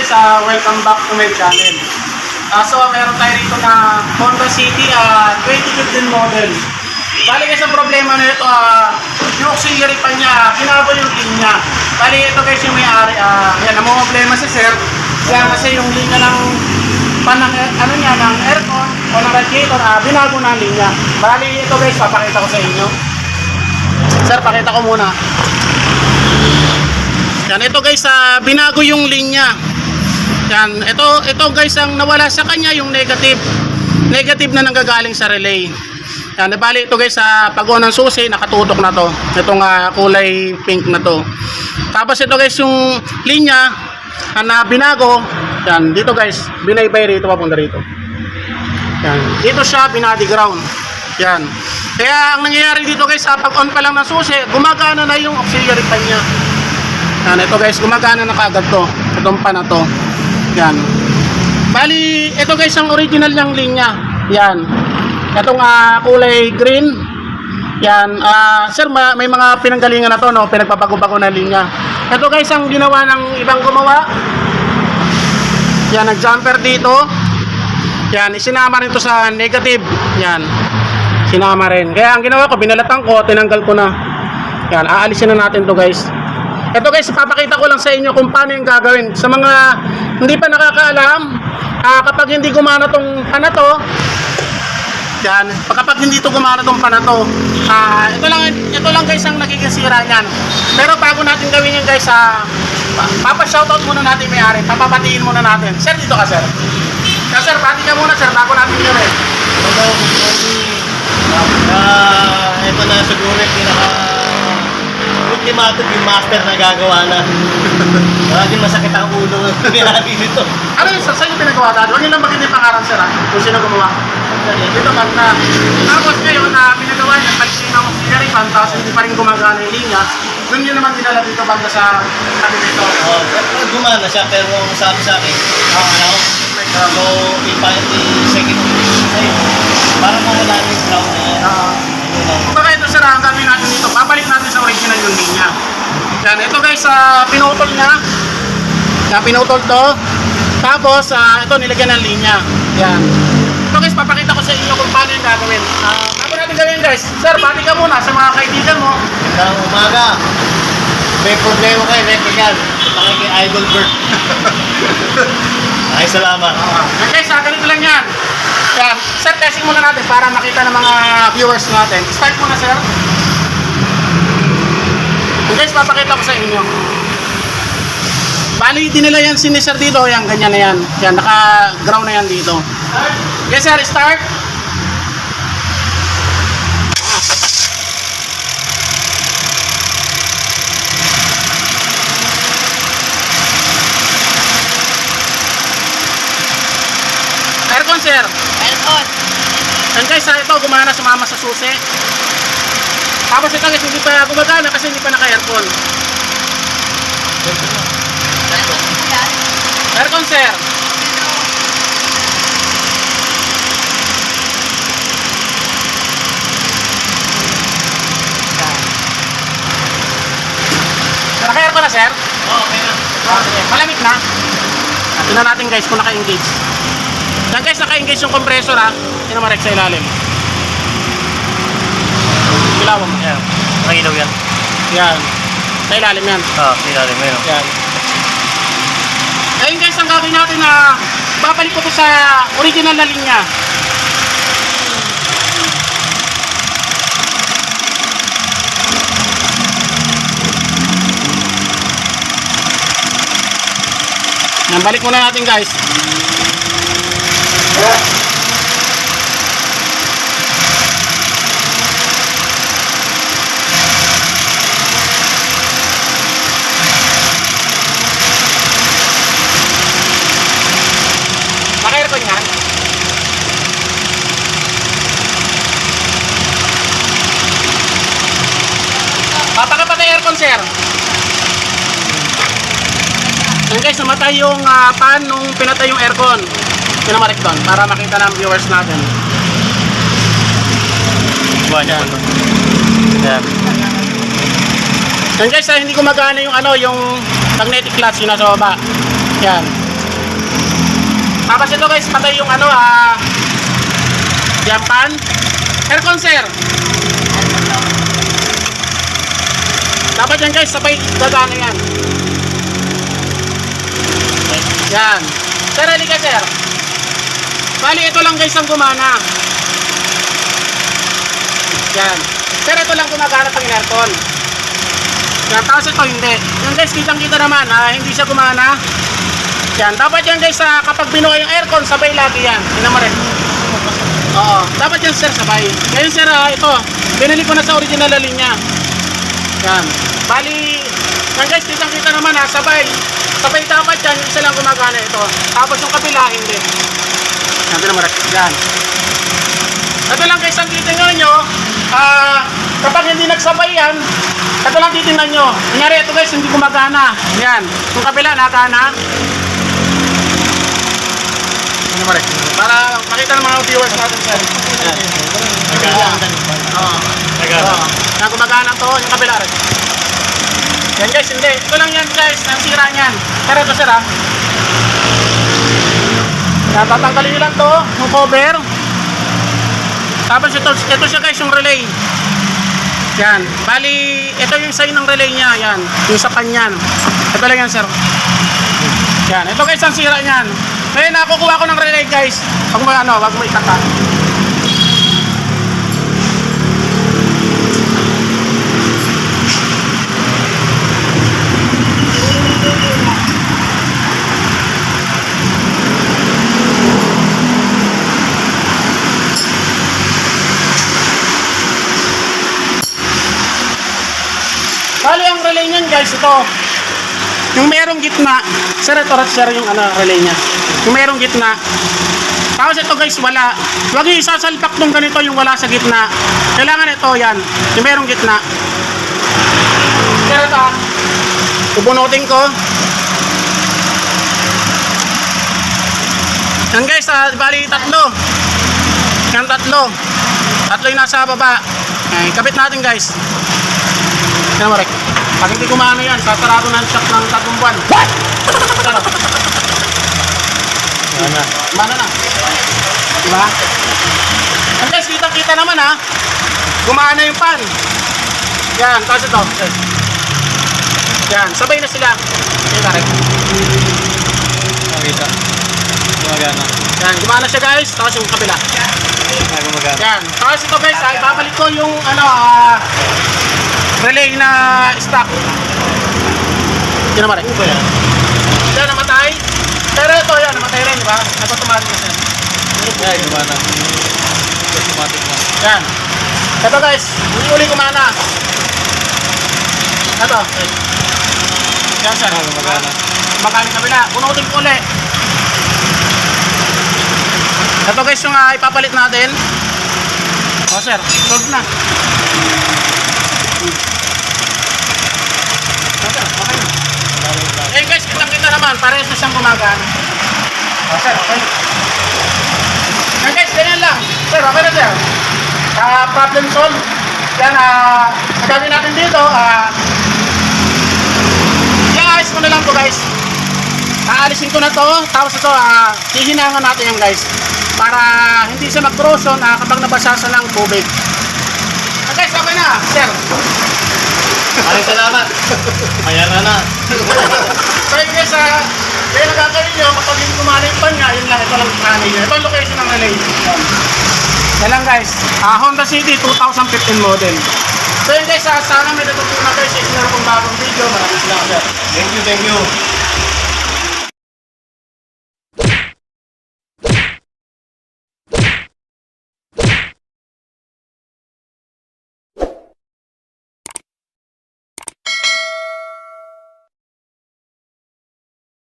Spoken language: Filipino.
guys, welcome back to my channel. So meron tayo rito na Honda City 2015 model. Bali guys, ang problema nito, yung auxiliary pa niya, binago yung linya. Bali ito guys yung may-ari, yan, ang mga problema si sir. Kaya kasi yung linya ng ano niya, ng aircon o ng radiator, binago na ang linya. Bali ito guys, papakita ko sa inyo. Sir, pakita ko muna. Yan, ito guys, binago yung linya. Yan, ito guys, ang nawala sa kanya yung negative. Negative na nanggagaling sa relay. Yan, bali ito guys, sa pag-on ng susi, nakatutok na to. Itong kulay pink na to. Tapos ito guys, yung linya na binago. Yan, dito guys, binaybay rito, papunta rito. Yan, dito siya, binadi ground. Yan. Kaya ang nangyayari dito guys, sa pag-on pa lang ng susi, gumagana na yung auxiliary pan niya. Yan, ito guys, gumagana na kaagad to. Itong pan na to. Yan. Bali, ito guys ang original niyang linya. Yan. Itong kulay green. Yan. Sir, may mga pinanggalingan na to, no? Pinagpapago-bago na linya. Ito guys ang ginawa ng ibang gumawa. Yan, nag-jumper dito. Yan, isinama rin to sa negative. Yan. Sinama rin. Kaya ang ginawa ko, binalatan ko, tinanggal ko na. Yan, aalisin na natin to guys. Ito guys, papakita ko lang sa inyo kung paano yung gagawin. Sa mga hindi pa nakakaalam, kapag hindi gumana tong panato, yan, kapag hindi to gumana tong panato, ito lang guys ang nagiging sira niyan. Pero bago natin gawin yan guys, papa-shoutout muna natin may-ari, papapatiin muna natin. Sir, dito ka sir. Sir, pati ka muna sir, bago natin gawin. Ito na siguro yung ultimatum yung master na gagawa na. Laging masakit ang ulo ng nangyari nito. Ano yun sir, saan yung pinagawa dahil? Huwag yun lang bakit yung pangalan sir kung sino gumawa. Dito man na. Tapos ngayon, pinagawa niya, palisin ng auxiliary pan, tapos hindi pa rin gumagana yung linya. Doon yun naman dinala dito banda sa kabinito. Gumana siya, pero ang sabi sa akin, so, i-second sa'yo. Parang mawala na yung ground na yan. Baka ito sir, ang gagawin natin dito, babalik natin sa original yung linya. Yan, ito guys, pinutol na. Yan, pinutol to. Tapos, ito nilagyan ng linya. Yan. Ito guys, papakita ko sa inyo kung paano yung gagawin. Bago natin gawin guys, sir, pati ka muna sa mga kaibigan mo. Hanggang umaga, may problema kayo, yan. Pakay kay Idol Bert. Ay, salamat. Okay, ganito lang yan. Yan. Sir, testing muna natin para makita ng mga viewers natin. Start muna, sir. Guys, papakita ko sa inyo. Bali, dinala yan si sir dito. Yan, ganyan na yan. Yan, naka-ground na yan dito. Yes, sir, start. Aircon, sir. Aircon. And guys, ito gumana, sumama sa susi. Tapos ito guys, hindi pa gumagana kasi hindi pa naka-aircon. Aircon, sir. Naka-aircon na, sir? Oo, okay na. Malamig na. Tingnan natin guys kung naka-engage. Yan guys, naka-engage yung compressor Tingnan mo, Rex, sa ilalim. Ilaw mo. Yan. Makilaw yan. Yan. Sa ilalim yan. Oo, ilalim mo yun. Yan. Ayun guys, ang gagawin natin babalik ko to sa original na linya. Yan, balik muna natin guys. Naka-aircon yan. Papakapatay aircon, sir. Yan guys, namatay yung pan nung pinatay yung aircon. Pinamarik doon para makita ng viewers natin. Yan. Yan. Yan guys, hindi gumagana yung yung magnetic clutch yung nasa baba. Yan. Tapos ito guys, patay yung ano, Japan. Aircon sir. Dapat yan guys, sabay gagana yan. Yan. Sir, halika sir. Bali, ito lang guys ang gumana. Yan. Sir, ito lang gumagana pang aircon. Yan, tapos ito hindi. Yan guys, kitang-kita naman, hindi siya gumana. Yan, dapat yan guys, kapag binuhay yung aircon, sabay lagi yan. Tingnan mo rin. Oo, dapat yan sir, sabay. Ngayon sir, ito, binili ko na sa original na linya. Yan. Bali, yan guys, kitang-kita naman sabay. Sabay dapat yan, yung isa lang gumagana ito. Tapos yung kabila, hindi. Yan, tingnan mo rin. Yan. Ito lang guys, ang titingnan nyo, kapag hindi nagsabay yan, ito lang titingnan nyo. Kunyari, ito guys, hindi gumagana. Yan. Yung kabila, nakana. Ano mo rin? Para makita ng mga viewers natin sir. Yan. Oo. Yan, gumagana to, yung kabila rin. Yan guys, hindi. Ito lang yan guys, ang sira niyan. Pero ito sir Yan, tatanggalin nyo lang to, yung cover. Tapos ito siya guys, yung relay. Yan. Bali, ito yung sign ng relay niya. Yan. Yung sa kanyan. Ito lang yan, sir. Yan. Ito guys, ang sira niyan. Ngayon, nakukuha ko ng relay guys. Wag mo itaka. Bali, ang relay niyan guys, ito. Yung merong gitna. Sir, ito sir yung relay niya. Yung merong gitna. Tapos ito guys, wala. Huwag yung isasalpak nung ganito yung wala sa gitna. Kailangan ito, yan. Yung merong gitna. Sir, ito pupunutin ko. Yan guys, bali tatlo. Yan tatlo. Tatlo yung nasa baba. Kabit natin guys. Yan mo rek. Pag hindi kumano yan, sasarado na ang shock ng 3 buwan. What? Sarap. Mana na. Diba? And guys, kita-kita naman gumana yung pan. Yan, tapos ito. Yan, sabay na sila. Kita rek. Nakita. Gumagana. Yan, gumana siya guys. Tapos yung kabila. Gumagana. Yan, tapos ito guys, ibabalik ko yung relay na stock. Yan naman rin. Ano ba yan? Yan, namatay. Pero ito, yan, namatay rin, diba? Nag-automatic na siya. Yan, gumana. Automatic na. Yan. Ito guys, uli kumana. Ito. Yan sir. Gumagana. Makaling kabila. Punutin ko uli. Ito guys, yung ipapalit natin. O sir, solve na. Eh guys, kitang-kita naman, parehas na siyang gumagana. O sir, okay. Yan guys, ganyan lang. Sir, okay na sir. Problem solved. Yan, gagawin natin dito, i-ayos ko na lang to guys. Aalisin ko na to, tapos ito, hihinangan natin yan guys. Para hindi siya mag-corrosion kapag nabasasa ng tubig. Guys, okay na, sir. Maraming salamat. Ayan na. So yun guys, kaya nagkakaroon nyo, kapag hindi kumana yung pan nga, yun lang, ito lang kanin nyo. Ito ang location ng relay. Yan lang guys, Honda City 2015 model. So yun guys, sana may natutunan kayo sa isinaro kong bagong video. Maraming salamat sir. Thank you.